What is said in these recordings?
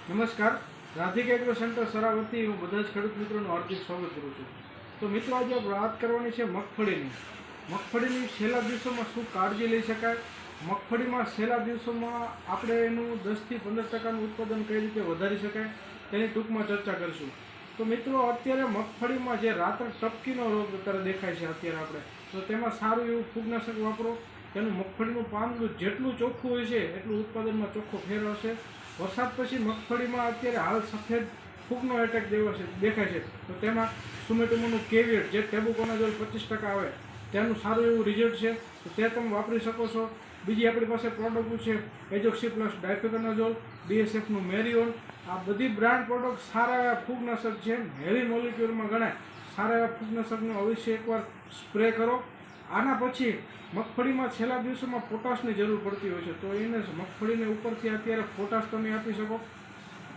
નમસ્કાર, Radhika agro centre સરાવતી હું બધા જ ખેડૂત મિત્રોનું હાર્દિક સ્વાગત કરું છું। તો મિત્રો, આજે વાત કરવાની છે મગફળીની। મગફળીની છેલ્લા દિવસોમાં શું કાળજી લઈ શકાય, મગફળીમાં છેલ્લા દિવસોમાં આપણે એનું 10 થી 15% ઉત્પાદન કઈ રીતે વધારી શકાય તેની ટૂંકમાં ચર્ચા કરીશું। તો મિત્રો, અત્યારે મગફળીમાં જે રાત્ર ટપકીનો રોગ અત્યારે દેખાય છે અત્યારે આપણે, તો તેમાં સારું એવું ફૂગનાશક વાપરો। તેનું મગફળીનું પાંદડું જેટલું ચોખ્ખું હોય છે એટલું ઉત્પાદનમાં ચોખ્ખો ફેર હશે। વરસાદ પછી મગફળીમાં અત્યારે હાલ સફેદ ફૂગનો એટેક દેખાય છે, તો તેમાં સુમેટોમોનું કેવિયટ જે ટેબુકોનાઝોલ 25% આવે તેનું સારું એવું રિઝલ્ટ છે, તો તે તમે વાપરી શકો છો। બીજી આપણી પાસે પ્રોડક્ટ છે એજોક્સી પ્લસ ડાયફેકોનાઝોલ, BSFનું મેરિઓન। આ બધી બ્રાન્ડ પ્રોડક્ટ સારા એવા ફૂગનાશક છે, હેવી મોલિક્યુલમાં ગણાય। સારા એવા ફૂગનાશકનો અવશ્ય એકવાર સ્પ્રે કરો। આના પછી મગફળીમાં છેલ્લા દિવસોમાં પોટાશની જરૂર પડતી હોય છે, તો એને મગફળીને ઉપરથી અત્યારે પોટાશ તમે આપી શકો।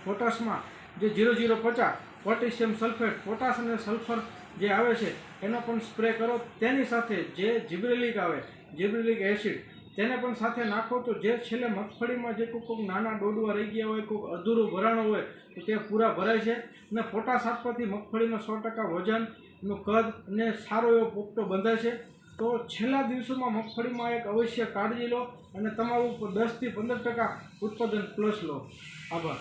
પોટાશમાં જે 0050 પોટેશિયમ સલ્ફેટ, પોટાશ અને સલ્ફર જે આવે છે એનો પણ સ્પ્રે કરો। તેની સાથે જે જિબ્રેલિક આવે, જિબ્રેલિક એસિડ, તેને પણ સાથે નાખો, તો જે છેલ્લે મગફળીમાં જે કોઈક નાના ડોડવા રહી ગયા હોય, કોઈક અધૂરું ભરાણું હોય તો તે પૂરા ભરાય છે। અને પોટાશ આપવાથી મગફળીનો 100% વજનનું કદ અને સારો એવો પોપટો બંધાય છે। તો છેલ્લા દિવસોમાં મગફળીમાં એક અવશ્ય કાળજી લો અને તમારું 10 થી 15% ઉત્પાદન પ્લસ લો। આભાર।